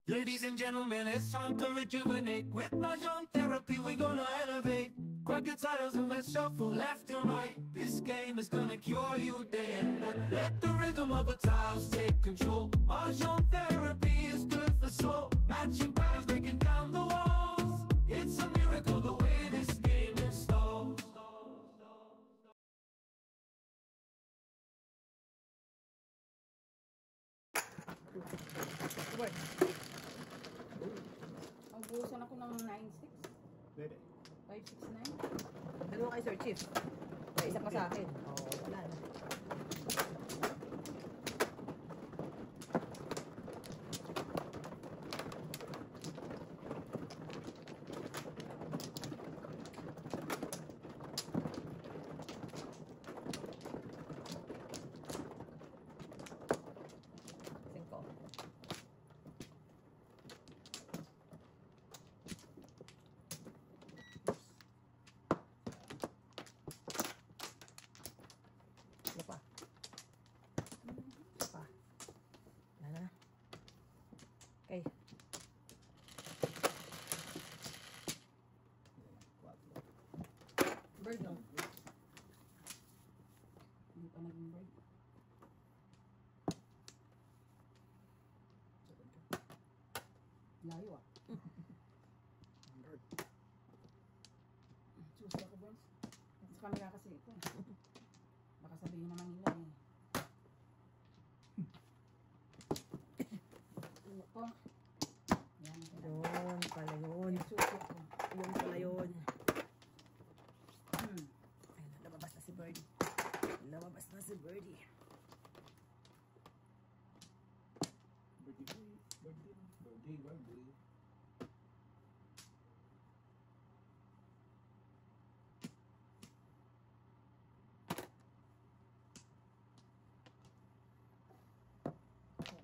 Ladies and gentlemen, it's time to rejuvenate. With Mahjong therapy, we're gonna elevate. Grab your titles and let's shuffle left and right. This game is gonna cure you day and night. Let the rhythm of the tiles take control. Mahjong therapy is good for soul. Matching patterns, breaking down the walls. It's a miracle the way this game installs. Magbuhusan ako ng 9-6. Pwede. 5-6-9. Ano kay Sir Chief? May isa pa sa akin. Oo, wala na. Cinco. Ano pa? Ano pa? Yan na. Okay. Bird lang. Hindi pa naging bird. Layo ah. Choose ako, Burns. Sa kanila kasi ito. Baka sabihin naman nila eh. Ano po? Yan. Yun pala yun. Susi ako. Yun pala yun. Ayun, lumabas na si Birdie. Lumabas na si Birdie. Birthday. Okay.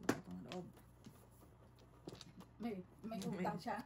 Ito ang loob. May utang siya.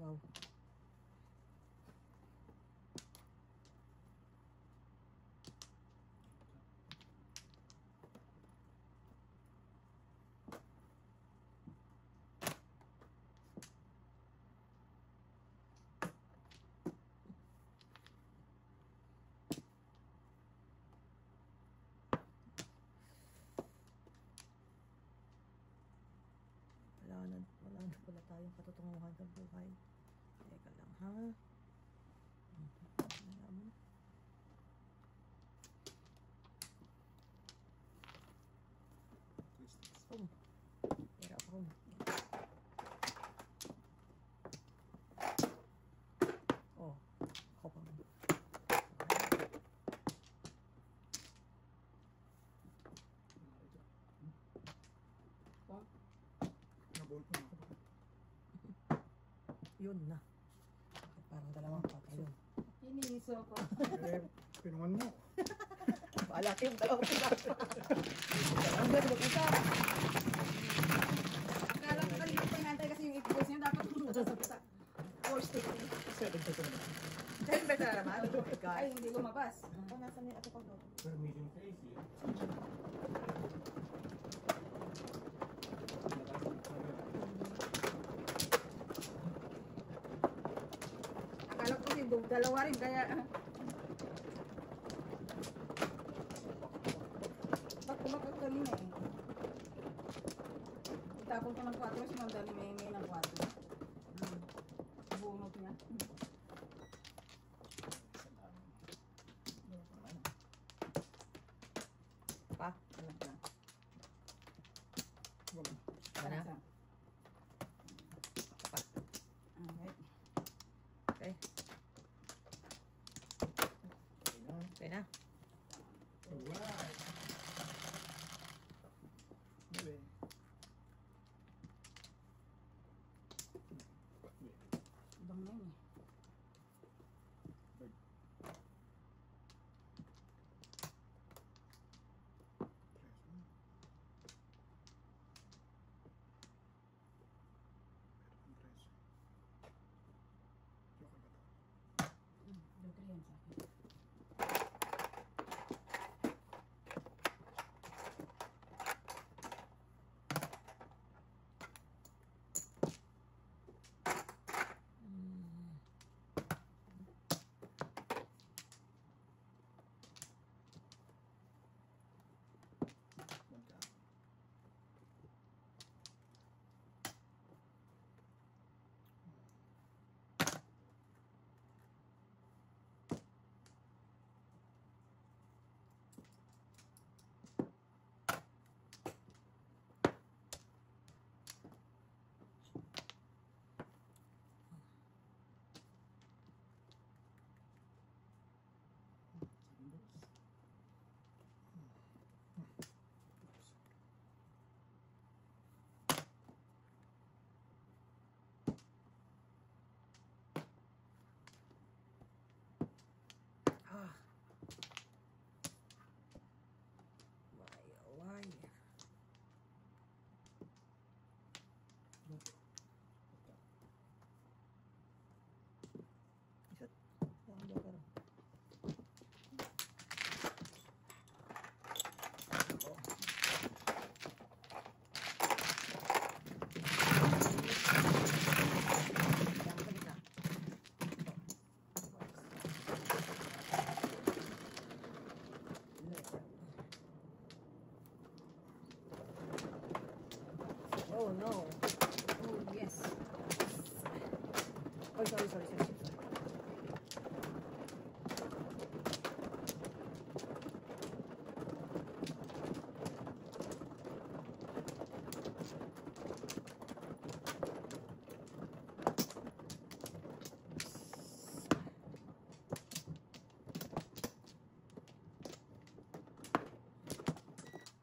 Wow. Wala na pala tayong katotohanan ng buhay. Teka lang, ha? Oh, tira ako. Oh, ako pa man. Yun na. Parang dalawang patay yun. Iniiso ko. Pinungan mo. Bahala yung dalawang patay. Ang ganda mag-isa. Akala ko kanina pa inantay kasi yung itbos niya dapat sa 4 stick. 10 better na naman. Oh my God. Ay, hindi lumabas. Oh, nasa niya ito pag Permission face eh. Akala ko kasi dalawa rin kaya pag kumakag kanina eh. Itapon ko ng 4, si Mandali may ng 4. Oh, sorry.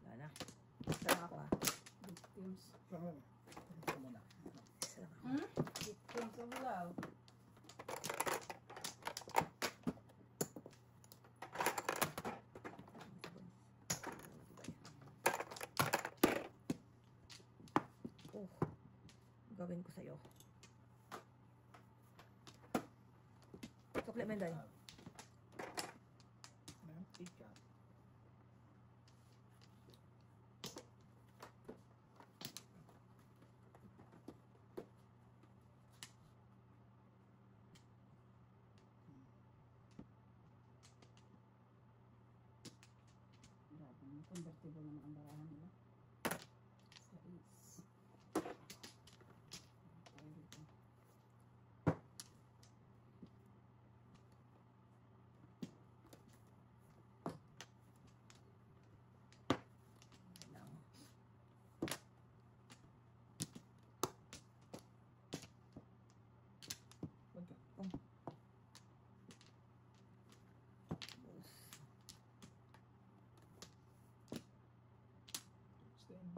Wala na. Isa lang ako ah. Victims. Saan? Ito muna. Isa lang ako. Victims of love. Oh, gawin ko sa'yo. Sukli, Menday. Mantika. Grabe, convertible naman ang barahan nila. Sa is. Okay, dito. Lang. Wag ka. Boss. Stand.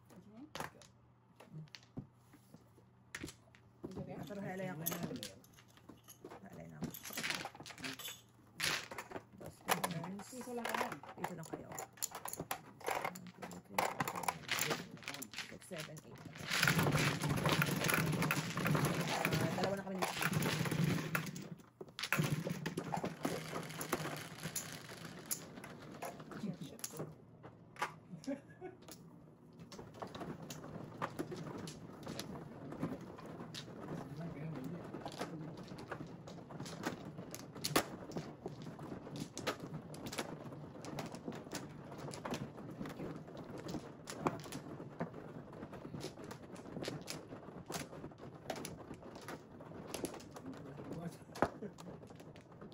Sige. Sige. Pero halay ako. Halay na ako. Boss, turns. Piso lang yan. Piso lang kayo. 1, 2, 3, 4, 5, 6, 7, 8. Dalawa na kami ni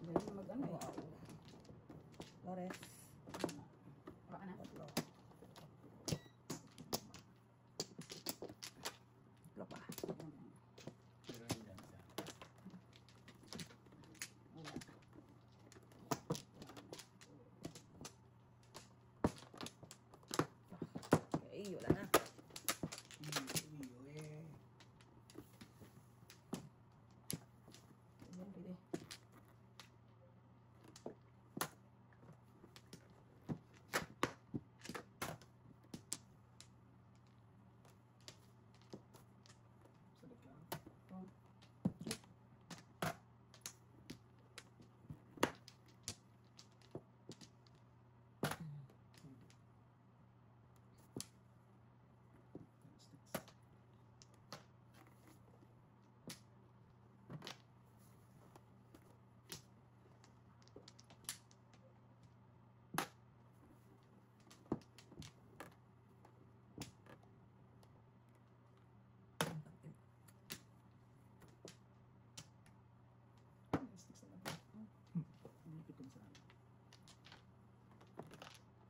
Dali mag-ano eh. Wow. Flores. Baka na. Tatlo. Tatlo pa. Pero hindi lang siya. Wala. Okay, wala na. Yan, pwede. Sa dekat. Oh. Sticks. Sticks na lang. Malipit dun sa ano.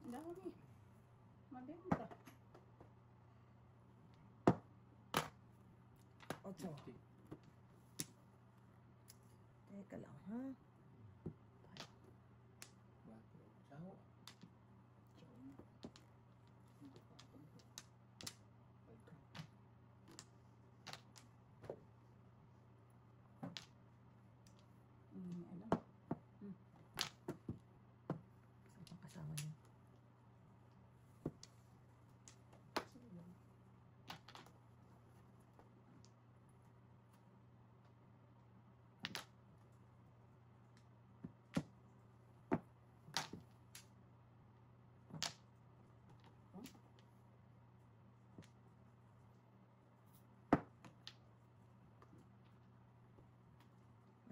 Ang dami. Mabenta. Otso. Teka lang, ha? Quattro. Ciao. Ciao na. Hindi pa ako nito. Welcome. Alam. Saan pang kasama niyo? So, yun.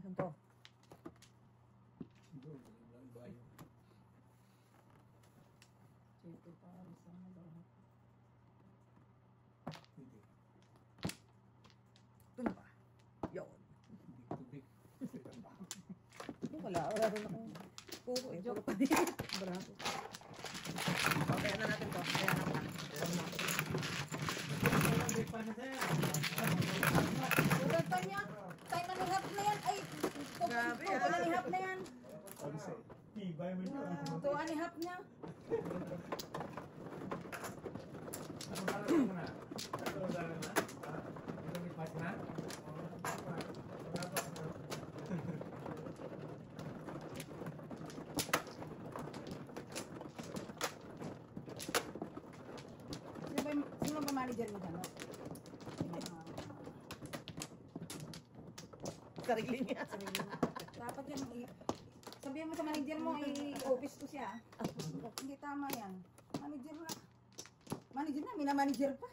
Nasaan to? Siguro, walang bayo. Siyempre para sa mga lahat. Hindi. Ito na ba? Yun. Hindi tubig. Sila pa. Wala rin akong puro eh. Puro pa din. Bravo. Kaya na natin to. Kaya na pa. Tubig pa na sir. Tulad pa niya. Time and a half na yan. Ay, Grabe, 2 and a half na yan. Ano sir? Tibay mo na. 2 and a half niya. Ano ba lang na? Ano ba lang na? Ano may pas na? Sino ba manager mo dyan? No? Sarili niya. Dapat yan, sabihin mo sa manager mo, i-office ko siya. Hindi tama yan. Manager na. Manager na, mina-manager pa.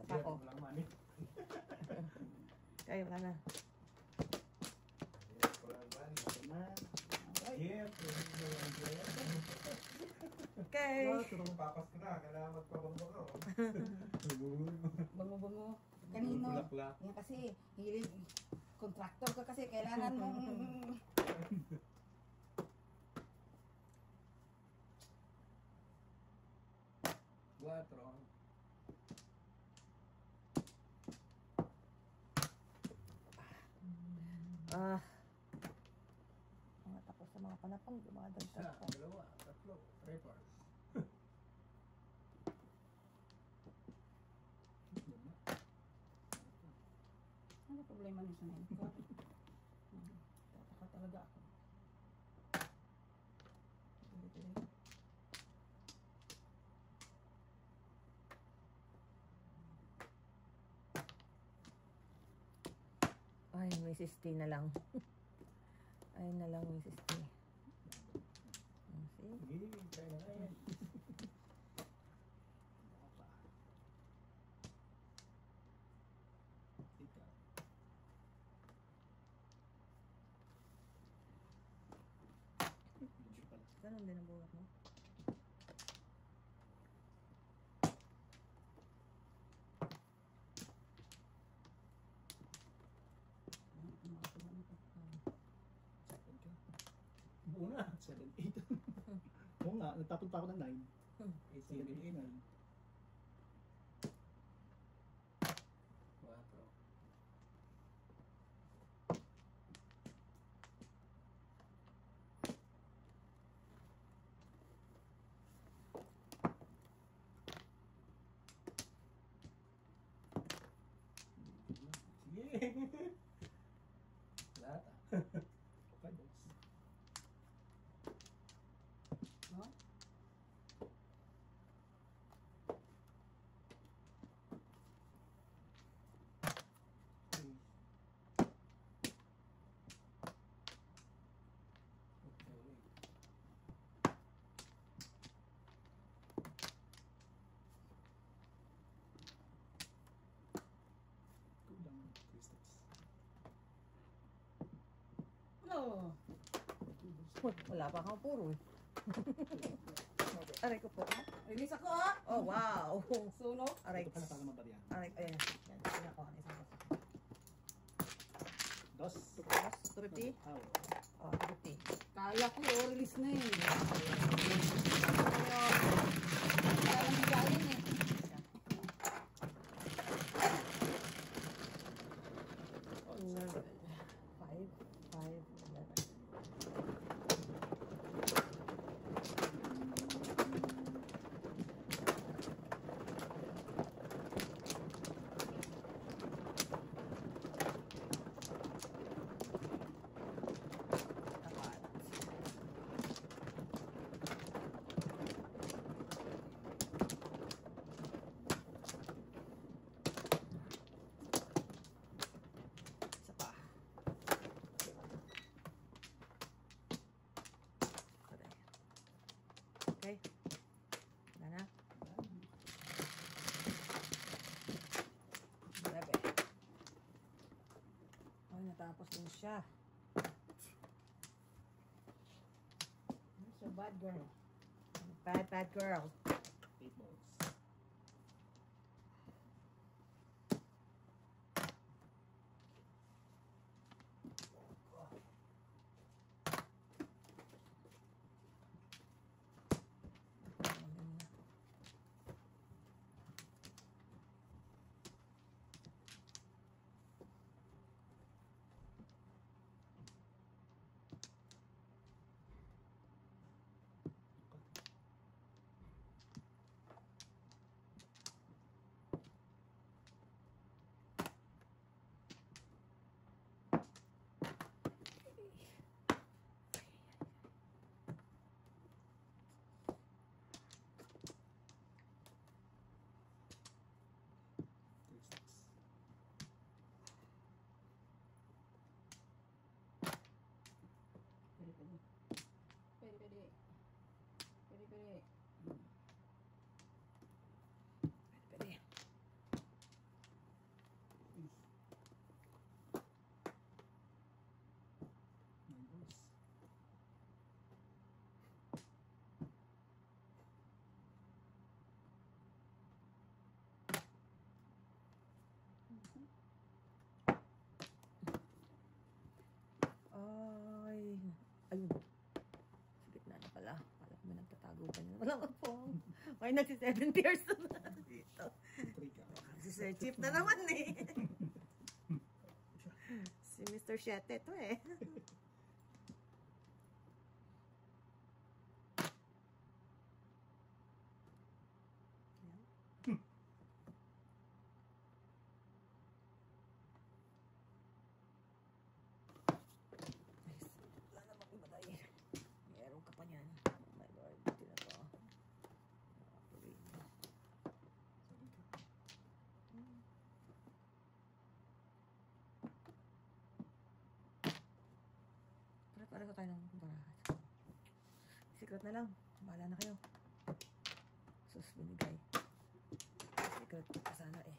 Sa ako. Walang money. Kaya wala na. Yeah. Okay. Papas ko na. Kailangan magpabangbo ko. Bango-bango. Kanino? Bulaklak. Yan kasi, hilig. Contractor ka kasi, kailangan mong... Cuatro. Ah. Mga tapos sa mga panapang, Isa, dumadagdag pa. dalawa, tatlo, three fours. Ano problema niyo sa name ko? Tataka talaga ako. Ay, Mrs. T na lang. Ay na lang, Mrs. T. See? Sige, kaya na yan. Ikaw. Medyo pala. Ganun din ang buhat mo. Second ka. Buo na. 7, 8. Oo nga, nagtapon pa ako ng 9. 8, 7, 8, 9. 4. Sige. Lahat ah. Okay, boss. No? Kulang 3 steps. No. Wala pa kang puro eh. Aray ko po. Release ako ha? Oh, wow. Sunog. Aray. Ito pala para mabaryan. Aray. Ayan. Yan. Yan ako. Isang Dos. 250? How? Oh, 250. Kaya ko, release na eh. Kaya lang bigayin eh. Oh, 5, 5, 11. Apat. Isa pa. Okay. Wala na. 11. Ay, natapos din siya. So bad girl. Bad, bad girl. 8 balls. Wala ka po. May nagsi 7 years na dito. 3 ka. Si Sir Chief na naman eh. Si Mr. Shete to eh. Wala namang iba tayo. Meron ka pa niyan. Oh my Lord. Dito na to. Pare-pareho tayo ng barahat. Secret na lang. Bahala na kayo. Sus, binigay. Secret pa sana eh.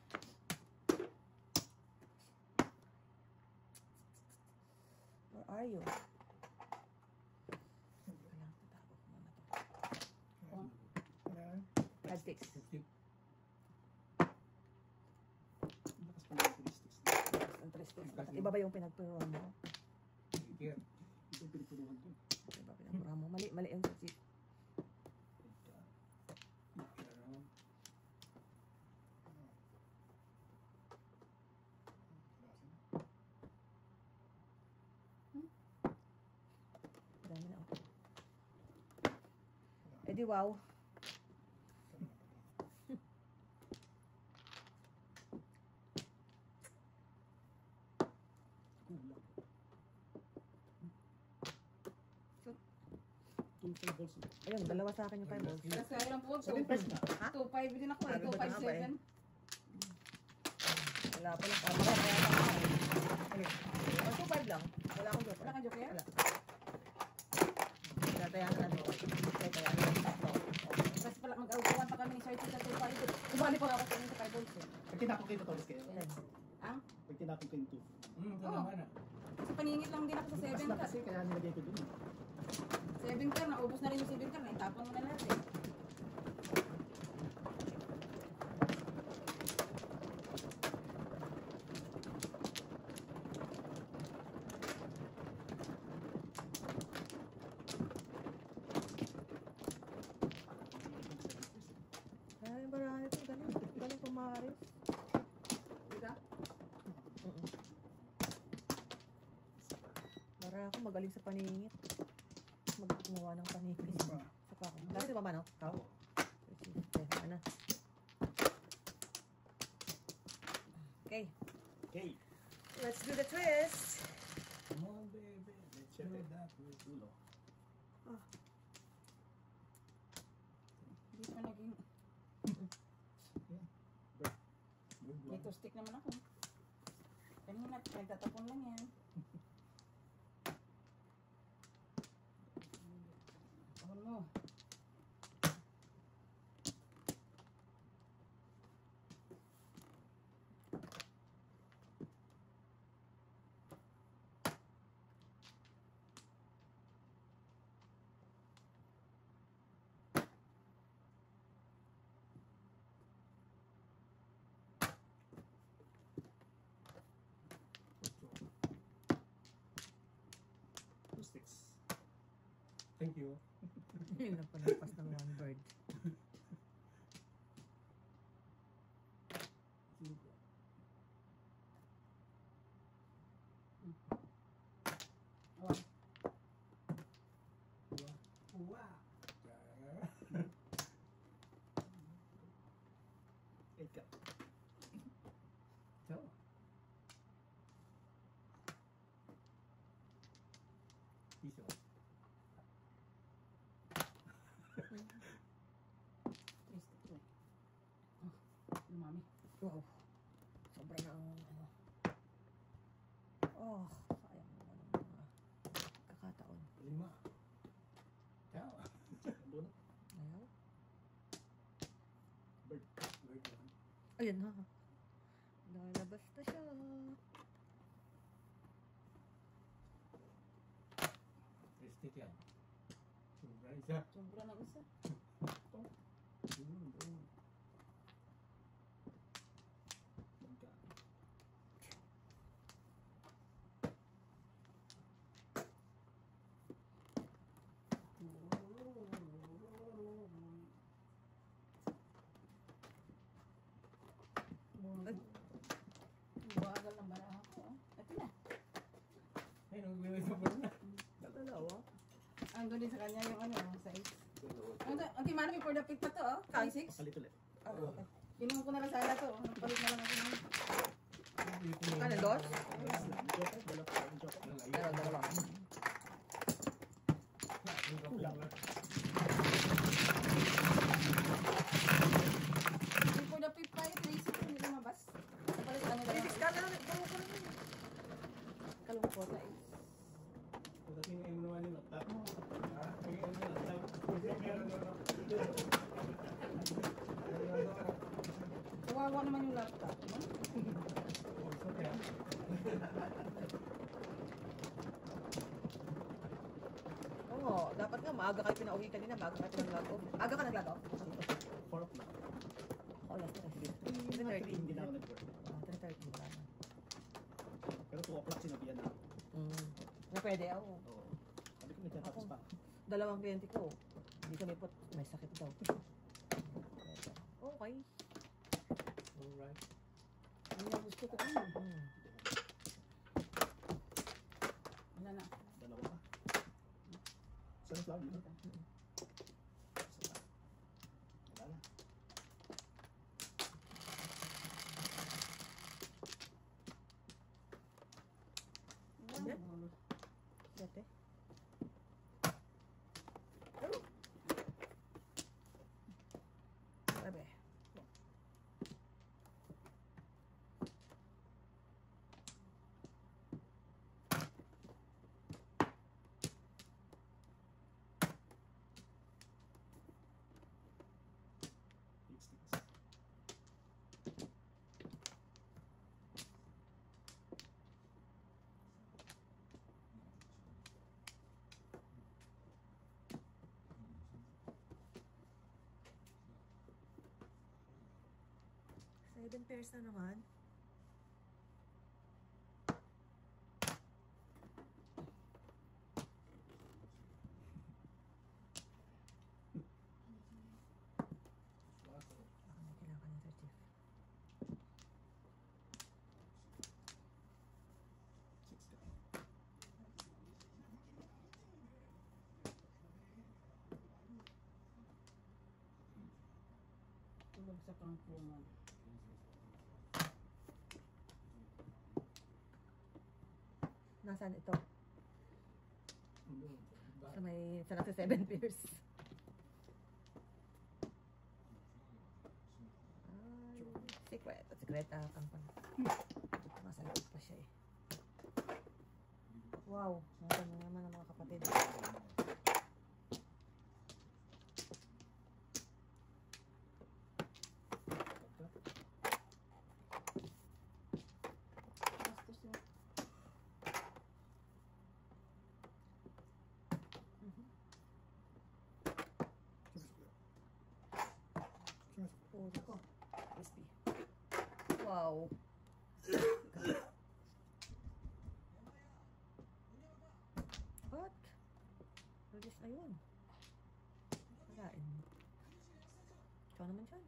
Where are you? Kailangan tatago ko muna to. Ayan. 5 sticks. Lakas pa ng 3 sticks. Ang 3 sticks. Iba ba yung pinagpuruan mo? Ito yung pinagpuruhan ko. Iba pinagpuruan mo? Mali yung Sir Chief. Dami na ako. Eh di wow. Ayun, dalawa sa akin yung 5 balls. Tapos kaya lang po, 7 pesos na. 2.5 din ako eh, 2.57. Wala pa lang. Wala pa lang. Ayun. 2.5 lang. Wala akong joker. Wala kang joker? Wala. Tatayanan natin. Tatayanan natin. Kasi pala mag-awawan pa kami ni Sir Chief sa 2.5. Umali pa ako sa inyo sa 5 volts eh. Pag tinapon kayo, totoo kayo. Ang? Pag tinapon kayo 2. Oo. Kasi paningit lang din ako sa 7 Bukas na car. kasi, kaya nilagay ko dun. 7 car, naubos na rin yung 7 car, naitapon mo na lahat eh. Ay, marami ito. Galing pumaris. Diba? Para ako magaling sa paningit. Gumawa ng paningit. Sa pa ako. Dati ba no? Kao? Ano? Okay. Okay. Let's do the twist. Come on, baby. Let's check it out. Ulo. Hindi pa naging... Dito stick naman ako. Kanina, nagtatapon lang yan. Tapon mo. Sticks. Thank you. Yun ang panapas ng one bird. Oh. Wow. Ika. So, piso. Stick to eh. Oh, lumami. Wow. Sobra na ang ano. Oh, sayang naman ang mga kakataon. 5. Ciao. Bunot. Ayaw. Bird. Wait lang. Ayun na. Lalabas na siya. Stick yan. Sobra isa. Sombra na isa. Magka. din sa kanya yung ano, size. Ang timano for the pit pa to, oh. 26. Palit ulit. Ah, okay. Kinuha ko na lang sana to. Nagpalit na lang ako ng... Ano, dos? Joker, joker. Meron, dalawa. Yung for the pit pa yung 36 hindi lumabas. Palit lang yung Pwede ka na, kalungkot na eh. Pagdating yung naman yung laptop. Ha? Yung laptop. Kawawa naman yung laptop. No? Also, kaya. Oo, dapat nga maaga kayo pinauwi kanina, maaga kayo pinag-log off. Aga ka nag-log off? 4 o'clock. Oo, last na kasi. Hindi na ako nag-work. 3:30, wala na. Pero 2 o'clock sinabihan na. Na pwede ako. Oo. Sabi ko nagtatapos pa. Dalawang kliyente ko, hindi kami po, may sakit daw. Okay. Alright. Ano na gusto ko ano? Wala na. Dalawa pa. Sunflower, yun. Wala na. Wala na. Dati. Sabi. Lipsticks. 7 pairs na naman. Baka may kailangan ng certif. 6 ka. Tulog sa kangkungan. Nasaan ito? Doon. Sa may, sa nasa 7 pairs. Ay, secret. At secret, kang pan. Masagot pa siya eh. Wow, nandun na naman ang mga kapatid. Bastos yun. Puro ko. Crispy. Wow. What? Release na yun. Walain mo. Ikaw naman dyan.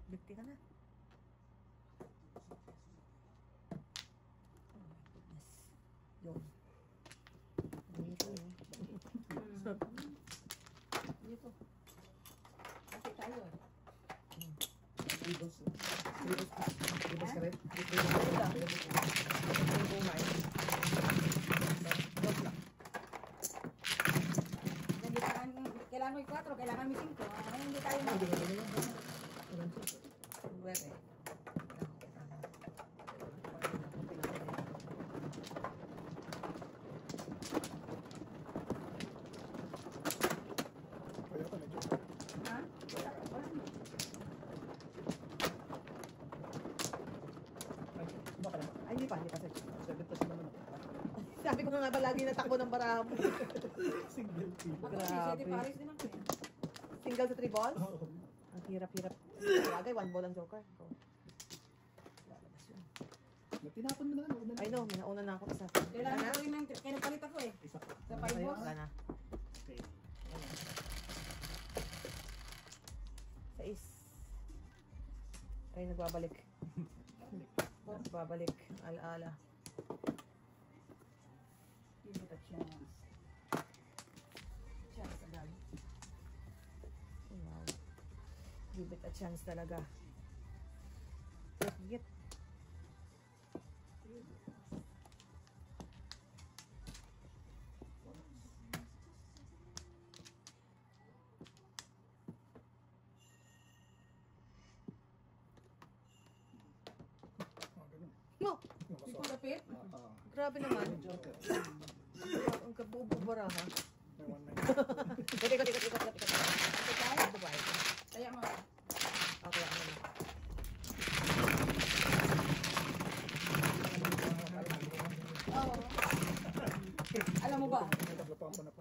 Bigti ka na. Oh my goodness. Yun. Dito yun. Dito. Kasi tayo eh. Ribbons. Ribbons ka rin? Hindi kailangan may 4, kailangan may 5. Hindi tayo na. Webe. Kaya pa medyo. Ha? Wala na. Ay, suma ka naman. Ay, hindi pa sir. 7 plus naman ako. Sabi ko nga ba lagi natakbo ng baraha mo. Single team. Ako Grabe. si City Paris din ako eh. Single sa 3 balls? Oo. Ang hirap-hirap. Bagay, 1 ball ang joker. So, lalabas yun. Tinapon mo na lang. Una na. I know, may nauna na ako isa. Kailangan Wala ko na? rin ng, kaya napalit ako eh. Isa pa. Sa 5 balls. Wala na. Okay. Sa ay, nagbabalik. Nagbabalik. Ala-ala. Give it a chance. Chance agad. Wow. Give it a chance talaga. Get. Oh, ganun. No! Ito kapit. Grabe naman. Joker. Ang kabububara ha. May one night. Ikot. Ito ba? Kaya mo. Okay, ano na. Oo. Alam mo ba? Tatlo pa ako na.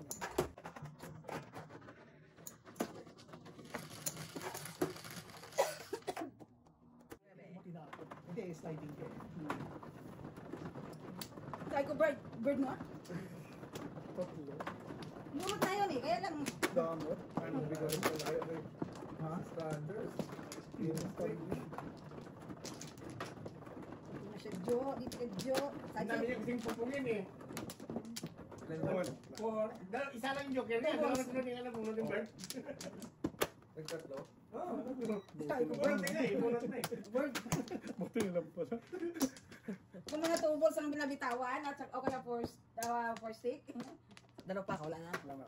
Tinapon. Hindi, sliding ko. Try ko bird mo. Tatlo. Lumot na yun eh. Kaya lang. Damot. Ano bigay ko tayo? Ha? Standards. Dito na siya Jo. Dito ka Jo. Ang dami niya kasing pupungin eh. Isa lang yung joker niya. Dalawa sila niya alam kung ano yung bird. Nagtatlo? Oo. Try ko Bunot bird. na eh. Bunot na eh. Bird. Buti nilang pala. Kung mga two balls ang binabitawan at o kaya for stick. Dalaw pa ako, wala na. Wala na.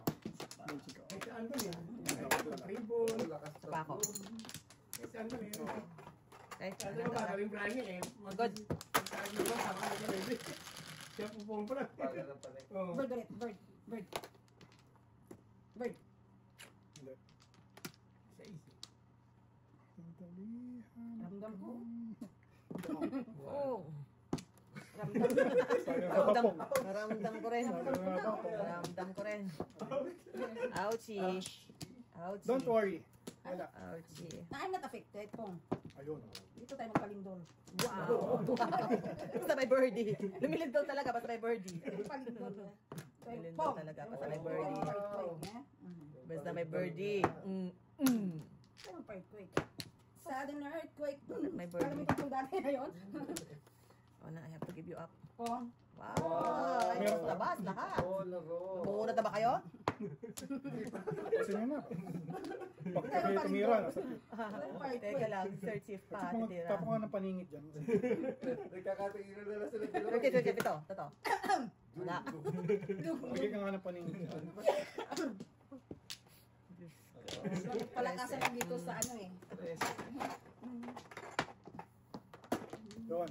Magic ako. Ay, saan ba niya? Ribbon. Lakas Isa pa ako. Ay, saan ba niya? Okay, Ano ba? Galing brand niya eh. Good. Saan niya ba? Saan niya ba? Siya pupung pa lang. Paga ng panay. Oo. Bird ulit. Bird. Bird. Hindi. Isa isa. Sandalihan. Ramdam ko. Oh. Sayang Ramdam, kapapong. naramdam ko rin. Sayang kapapong. Naramdam ko rin. Ouchie. Ouchie. Don't worry. Wala. Ouchie. Na I'm not affected, Pong. Ayun. Dito tayo magpalindol. Wow. Basta may birdie. Lumilid daw talaga, basta may birdie. Palindol. Lumilid daw Pong. talaga, basta may birdie. Earthquake, eh? Basta may birdie. Ano pa earthquake? Sudden earthquake. May birdie. Alam mo yung dati na yun? Oh na, I have to give you up. Pong. Wow. Ayos, labas, lahat. Oo, laro. Bumunod na ba kayo? Kasi nyo na. Pag kayo tumira, nasa Teka lang, search if pa. Titira. tapo ka ng paningit dyan. Nagkakatinginan na lang sila. Search, ito. Toto. Wala. Bigyan ka nga ng paningit dyan. Palakasan lang dito sa ano eh. Doon.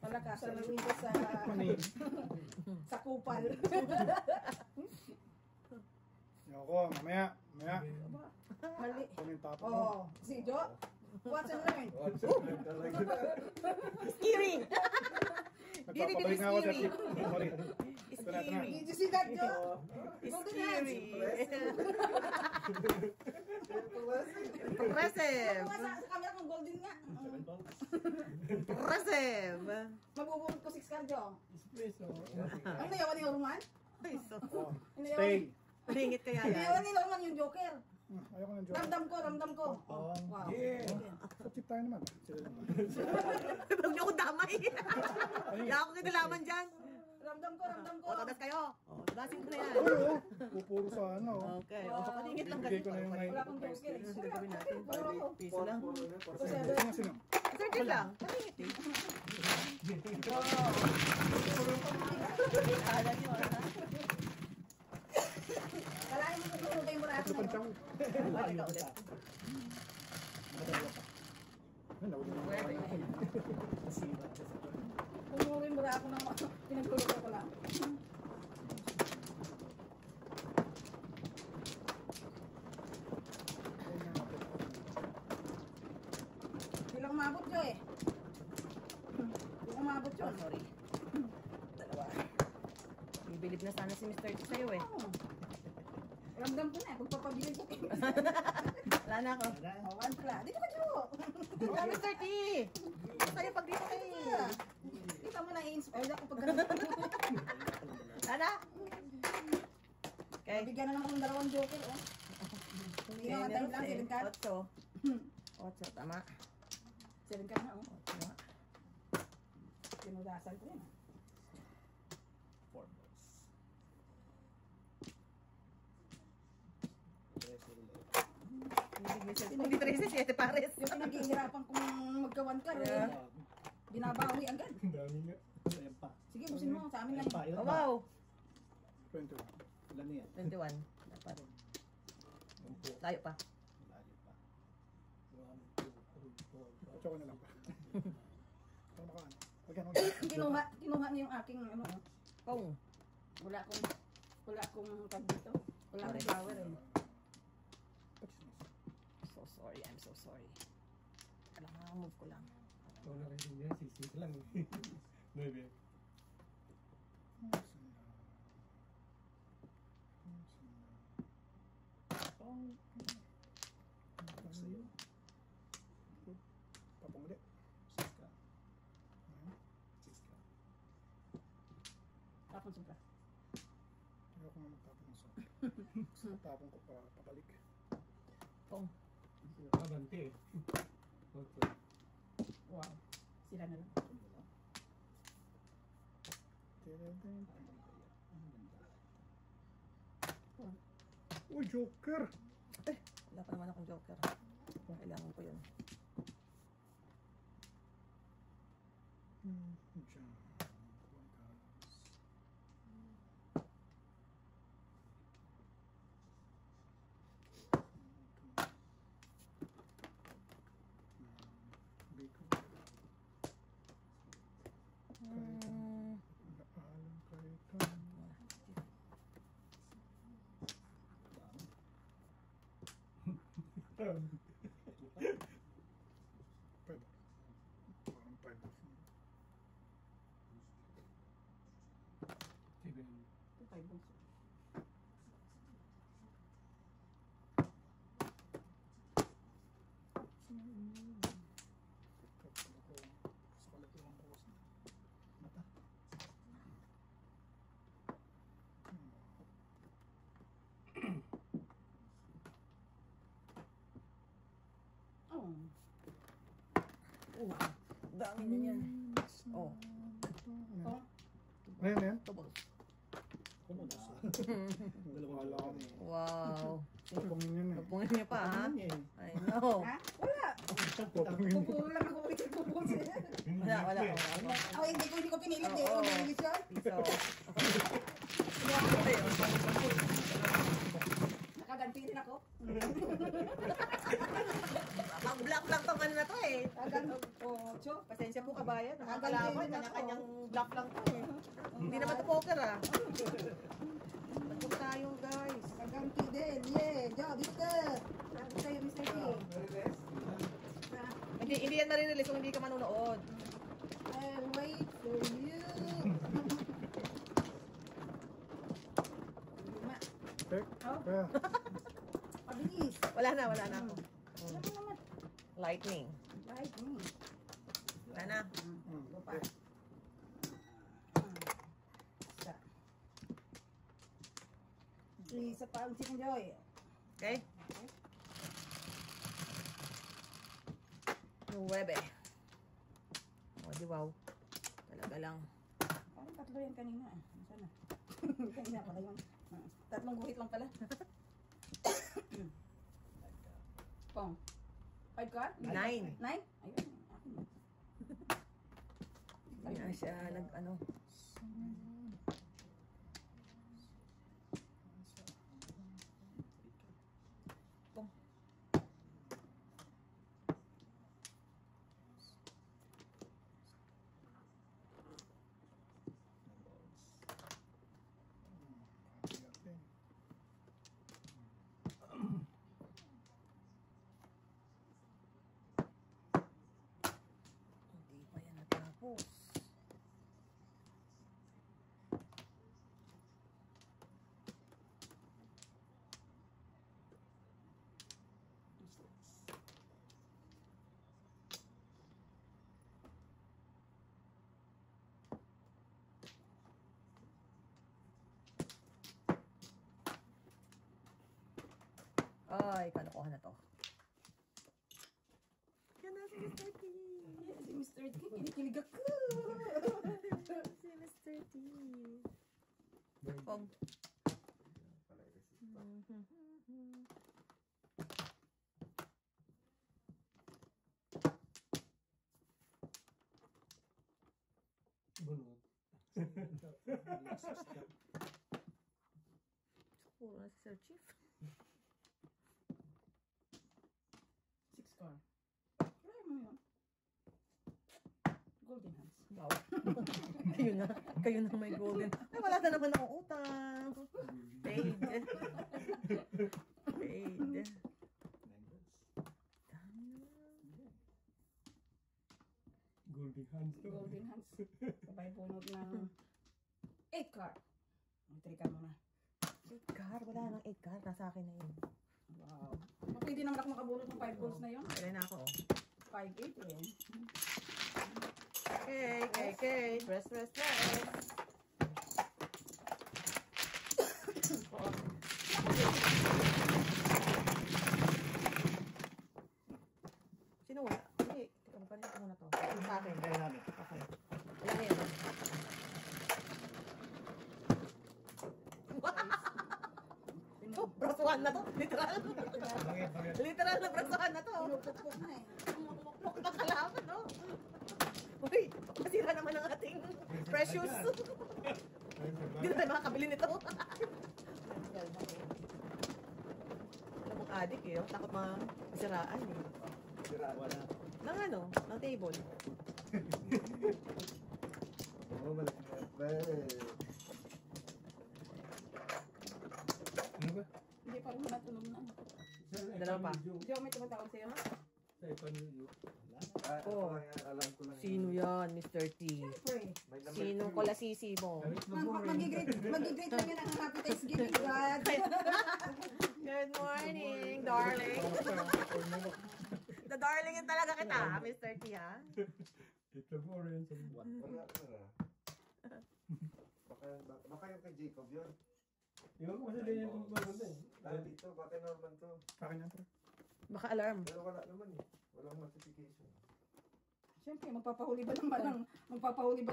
Palakasan lang dito sa Paningit. sa kupal. Yoko, mamaya. Mamaya. Mali. Kung yung tapo mo. Oh, si Jo. Watch and learn. Scary! Nagpapabalik na ako sa tip. Sorry. Scary! Did you see that, Jo? Scary! Impressive! Nakuha sa camera kong golden nga. Impressive! Magbubulot ko 6 card, Jo. Espresso. Ang nayawan ni Orman? Ay, so, Stay. ringit kaya Nayawan yan. ni Orman yung Joker. Ayoko ng joke. Ramdam ko. Wow. Yeah. Sa tip tayo naman. Sila naman. Huwag niyo akong damay. Wala akong kinalaman dyan. Ramdam ko. O, tadas kayo. O, tadasin ko na yan. Oo. Pupuro sa ano. Okay, o, patingit lang Bigay ko na yung ganito. Wala akong Joker. Ang gagawin natin, 5 piso lang. Sino sino? 30 lang. Patingit eh. Akala niyo, ha? Kalahin mo kung kayo mura Tatlo pang tao. Balik ka ulit. Ano, nawala na. Nasira. Pumurin mura ako ng pinagtulog ko lang. Bilang umabot Jo eh. Bilang umabot Oh, yun. sorry. Dalawa. Bibilib na sana si Mr. T sa'yo eh. Oh. Ramdam ko na eh. Kung papabilin ko eh. Wala na ako. Oh, one pla. Dito ka Jo. Wala, Mr. T! Sa'yo pag dito kayo eh. Kita mo na i-inspire ako pag ganun. Wala? Okay. Bigyan na naman ng dalawang joker oh. Hindi na time lang, 7 card. 8. 8, tama. 7 card na oh. Tama. Pinudasan ko yun. 4 balls. Kung di 13, 7 pares. Yung pinaghihirapan kong magkawan ka, Yeah. binabawi agad. Ang dami nga. Ayan pa. Sige, busin mo. Sa amin Ayan lang. pa. Ilan Oh, pa? wow. 21. Ilan na yan? 21. Wala pa rin. Tayo pa. Layo pa. 1, 2, 3, 4, 5. Ocho ko na lang pa. Ano ka? Pagyan Kinuha niya yung aking ano. Kung. Wala akong tag dito. Wala akong Sorry. flower eh. So sorry, I'm so sorry. Kailangan move ko lang. Ito na rin niya, sisig lang. 9. Sa'yo. Papang ulit. 6 ka. 6 ka. Tapon sobra. Ayaw ko nga magtapon ng sopa. Gusto ko tapon ko pa pabalik. Kung. Abante eh. Okay. Wow. Sila na lang. Uy, Joker! Wala pa naman akong joker. Kailangan ko yun. Diyan. Oh. Dami na yan. Oh. Oh. Ayan, ayan. Tubos. Kumunta. Dalawang alam eh. Wow. Pupungin yun eh. Pupungin niya pa, ha? Pupungin eh. I know. Ha? Wala. Pupungin. Pupulo lang ako ulit pupusin. Wala, wala. Oh, hindi ko pinilit eh. Oo. Kung pinilit siya. Piso. Nakaganti rin ako. Pang-block lang tong ano na to eh. Nakaganti. Oh, Cho. Pasensya po kabayan. Nakaganti Nakakalaman. rin ako. Kanya-kanyang block lang to eh. Hindi naman to poker ah. Ba't tayo guys? Nakaganti din. Yeah. Job, Victor. Sabi sa'yo, Mr. T. Hindi yan marirelease kung hindi ka manonood. I'll wait for you. Lima. Tek. Oh, Kaya. pabilis. Wala na ako. Ano naman? Lightning. Like me. Wala na. Lupa. Isa. Isa pa ang Chicken Joy. Okay? 9. O, di wow. Talaga lang. Parang tatlo yan kanina eh. Sana. Kanina pala yung tatlong guhit lang pala. Pong. 5 card? 9. 9? Ayun. Akin. Hindi na siya nag-ano. Pong. Hindi pa yan natapos. Ay, kalokohan na to. Yan na si Mr. T. Si Mr. T. Kinikilig ako. Si Mr. T. Pong. Puro na si Sir Chief. 6 car. Try mo yun. Golden hands. Wow. Kayo na may golden. Ay, wala na naman akong utang. Paid. Paid. Golden hands to. Golden hands. Sabay bunot ng 8 car. Mag-3 ka muna. 8 car. Wala nang 8 car. Nasa akin na yun. Wow. Pwede naman ako makabunot ng 5 balls na yun. Kaya na ako. 5-8 eh. Okay. Rest. Sino wala? Hindi. Teka, magpalit ko muna to. Sa akin. Kaya namin. Okay. Wala na yan. Oh, brasuhan na to. Literal. Bakit? Literal na brasuhan na to. Pinupukpok na eh. Mukmuk na kalaban, no? Uy, masira naman ang ating precious. Hindi na tayo makakabili nito. Alam mong adik eh. Oh. Takot masiraan eh. Wala. Nang ano? Nang table. Oo, malaki na. Ano ba? Hindi pa rin natulog na. Dalawa pa. Hindi ako may tumatawag sa'yo ha? Sa ipanuyo. Oh. Alam ko lang. Sino yan, Mr. T? Pray. May number Sinong two. kolasisi mo? Mag-greet lang yan ang Happy Thanksgiving, God. Good morning, darling. The darling yun talaga kita, Mr. T, ha? Ito po rin sa Wala. Baka yung kay Jacob yun. Iwan ko kasi din yung pupunta eh. Dito, baka Norman to. Akin na to. Baka alarm. Pero wala naman eh. Walang notification. Siyempre, magpapahuli ba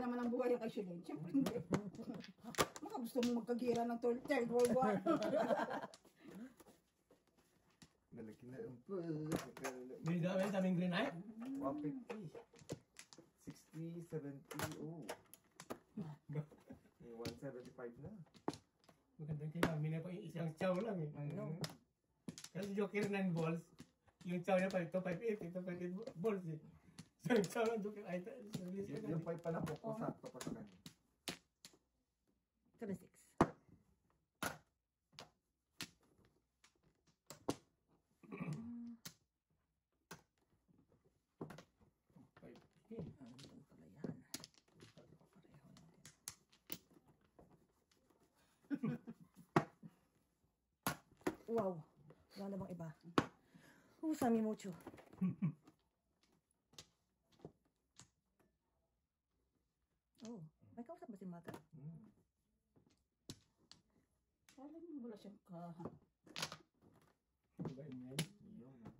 naman ang buhay kay Shilin? Siyempre, hindi. Baka gusto mo magkagira ng Third World War. Nalaki na ang May dami sa aming green eye. 150. 60, 70, oh. May 175 na. Magandang kay mami na pa yung isang chow lang eh. No. Kasi Joker 9 balls. Yung chow niya pa ito 5-8. Ito 5-8 balls eh. Isang chow lang Joker ay release ka Yung na. 5 pala po, sakto pa sa kanya. 7-6. Andun pala yan. Pareho natin. Wow. Wala na bang iba? Sami mucho. Oh, may kausap ba si Mata? Alam mo, wala siyang Diba yun yan? Yun, ah.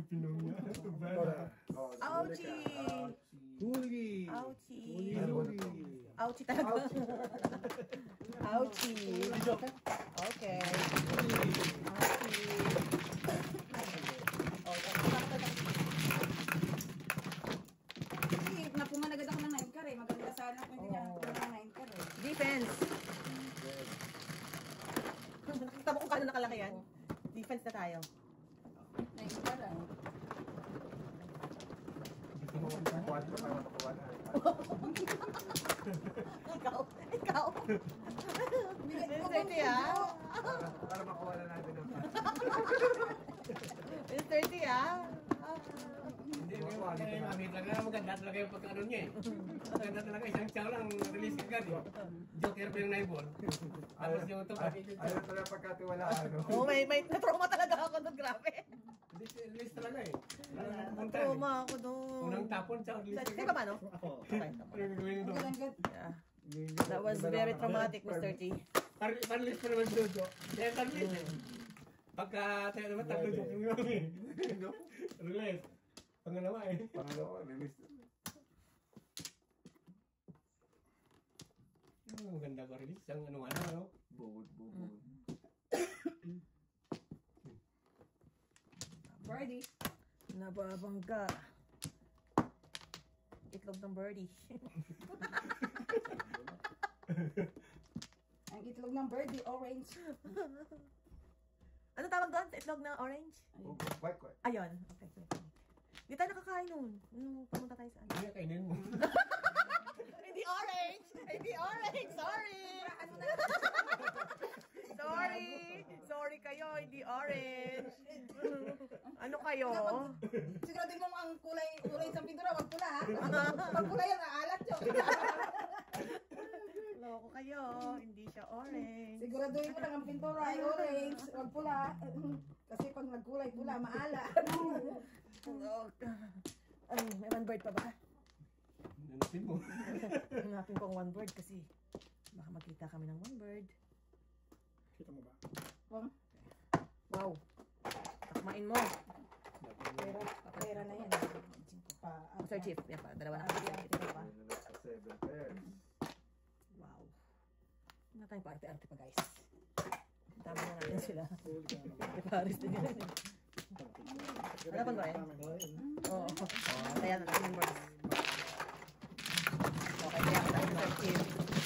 Pinom niya. Oh, Ouchie! Huli! Ouchie! Huli! Ouchie talaga. Ouchie! Okay. Ouchie! Kasi napungan agad ako ng 9 car eh. Maganda sana kung hindi niya napungan ng 9 car eh. Defense! Nakita mo kung kano nakalaki yan? Defense na tayo. 9 car ah. Kuwan pa para makakuha na. Ikaw! Mr. T, ha? Para makuha na natin ang Mr. T, ha? Hindi, may mami talaga. Maganda talaga yung pagkaano niya eh. Maganda talaga isang chow lang. Release agad eh. Joker pa yung 9 ball. Tapos yung ito pa. Ayaw talaga pagkatiwalaan. Oo, may na-trauma talaga ako doon. Grabe. Release talaga eh. Na-trauma ako doon. Unang tapon sa release Sige agad. pa paano? Ako. Okay. Ano yung gagawin Ang doon? galang Yeah. That was very traumatic, Mr. T. Parlis pa naman doon. Kaya parlis eh. Pagka tayo naman tatlo joke yung mami. Release. Pangalawa eh. Pangalawa, release. Maganda ba release? Ang ano? Bubud. Birdie. Nababangga. itlog ng birdie. Ang itlog ng birdie, orange. Ano tawag doon sa itlog ng orange? Quack, quack. Ayun. Okay. Hindi tayo nakakain nun. Pumunta tayo sa ano. Hindi kainin mo. Hindi orange! Hindi orange! Sorry! Sorry! Sorry kayo, hindi orange. Ano kayo? Siguro din mo ang kulay sa pintura, wag pula ha. Pag pula yan, aalat yun. Loko kayo, hindi siya orange. Siguraduhin mo lang ang pintura ay orange, wag pula. Kasi pag nagkulay pula, maala. May one bird pa ba? Nanapin mo. Hanapin ko ang one bird kasi baka makita kami ng one bird. Kita mo ba? Wow! Takmain mo! Pera na yan. Sir Chief, yan pa, dalawa na kami. Ayun na nasa 7 pairs. Wow! Hindi na tayong paarte-arte pa guys. Tama na natin sila. Paris din yun. Hanapan ba yan? Oo. Kaya na natin yung birds. Okay, kaya ka tayo Sir Chief.